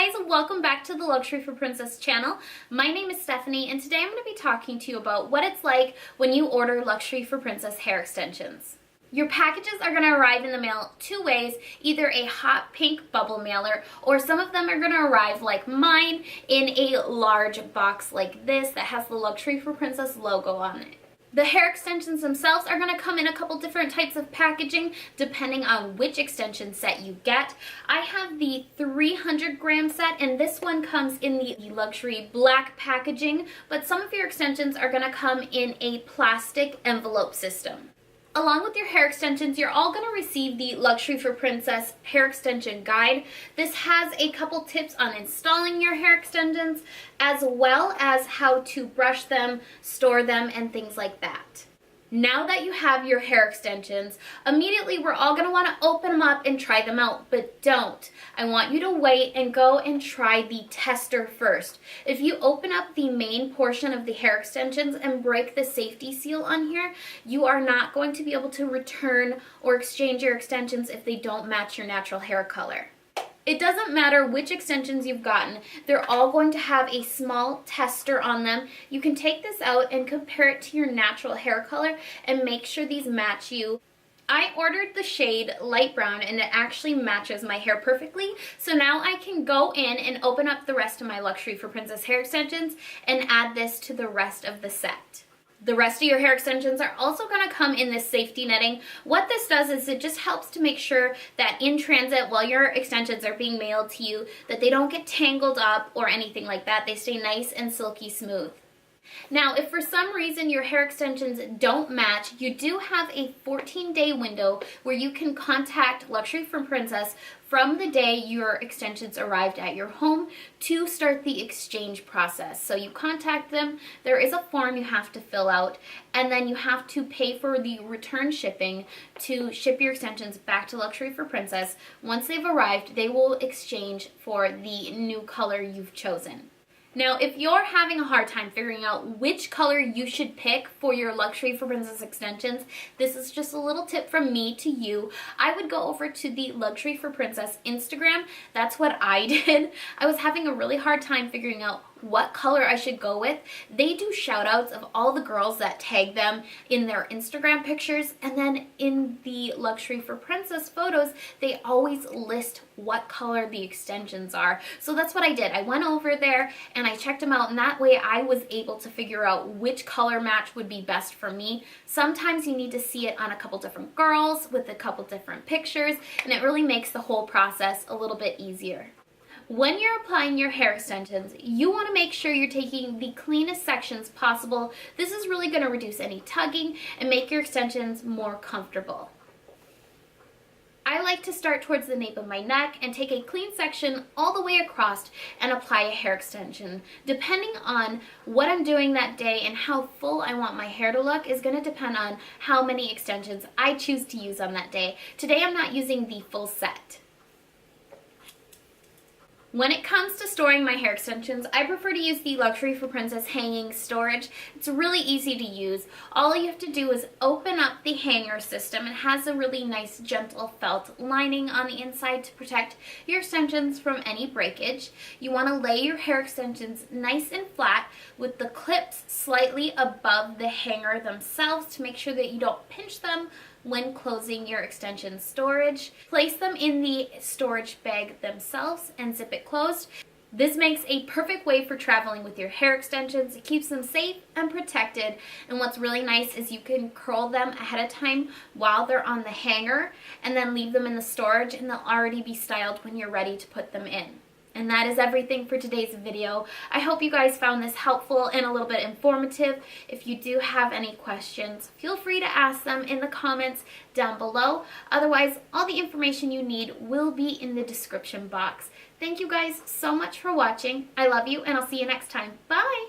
guys, welcome back to the Luxury for Princess channel. My name is Stephanie and today I'm going to be talking to you about what it's like when you order Luxury for Princess hair extensions. Your packages are going to arrive in the mail two ways, either a hot pink bubble mailer or some of them are going to arrive like mine in a large box like this that has the Luxury for Princess logo on it. The hair extensions themselves are going to come in a couple different types of packaging depending on which extension set you get. I have the 300 gram set and this one comes in the luxury black packaging, but some of your extensions are going to come in a plastic envelope system. Along with your hair extensions, you're all going to receive the Luxury for Princess hair extension guide. This has a couple tips on installing your hair extensions, as well as how to brush them, store them, and things like that. Now that you have your hair extensions, immediately we're all going to want to open them up and try them out, but don't. I want you to wait and go and try the tester first. If you open up the main portion of the hair extensions and break the safety seal on here, you are not going to be able to return or exchange your extensions if they don't match your natural hair color. It doesn't matter which extensions you've gotten, they're all going to have a small tester on them. You can take this out and compare it to your natural hair color and make sure these match you. I ordered the shade light brown and it actually matches my hair perfectly. So now I can go in and open up the rest of my Luxury for Princess hair extensions and add this to the rest of the set. The rest of your hair extensions are also going to come in this safety netting. What this does is it just helps to make sure that in transit while your extensions are being mailed to you, that they don't get tangled up or anything like that. They stay nice and silky smooth. Now, if for some reason your hair extensions don't match, you do have a 14-day window where you can contact Luxury for Princess from the day your extensions arrived at your home to start the exchange process. So you contact them, there is a form you have to fill out, and then you have to pay for the return shipping to ship your extensions back to Luxury for Princess. Once they've arrived, they will exchange for the new color you've chosen. Now, if you're having a hard time figuring out which color you should pick for your Luxury for Princess extensions, this is just a little tip from me to you. I would go over to the Luxury for Princess Instagram. That's what I did. I was having a really hard time figuring out what color I should go with. They do shout outs of all the girls that tag them in their Instagram pictures, and then in the Luxury for Princess photos they always list what color the extensions are. So that's what I did. I went over there and I checked them out, and that way I was able to figure out which color match would be best for me. Sometimes you need to see it on a couple different girls with a couple different pictures, and it really makes the whole process a little bit easier. When you're applying your hair extensions, you want to make sure you're taking the cleanest sections possible. This is really going to reduce any tugging and make your extensions more comfortable. I like to start towards the nape of my neck and take a clean section all the way across and apply a hair extension. Depending on what I'm doing that day and how full I want my hair to look is going to depend on how many extensions I choose to use on that day. Today I'm not using the full set. When it comes to storing my hair extensions, I prefer to use the Luxury for Princess hanging storage. It's really easy to use. All you have to do is open up the hanger system. It has a really nice gentle felt lining on the inside to protect your extensions from any breakage. You want to lay your hair extensions nice and flat with the clips slightly above the hanger themselves to make sure that you don't pinch them when closing your extension storage. Place them in the storage bag themselves and zip it closed. This makes a perfect way for traveling with your hair extensions. It keeps them safe and protected, and what's really nice is you can curl them ahead of time while they're on the hanger and then leave them in the storage, and they'll already be styled when you're ready to put them in. And that is everything for today's video. I hope you guys found this helpful and a little bit informative. If you do have any questions, feel free to ask them in the comments down below. Otherwise, all the information you need will be in the description box. Thank you guys so much for watching. I love you, and I'll see you next time. Bye!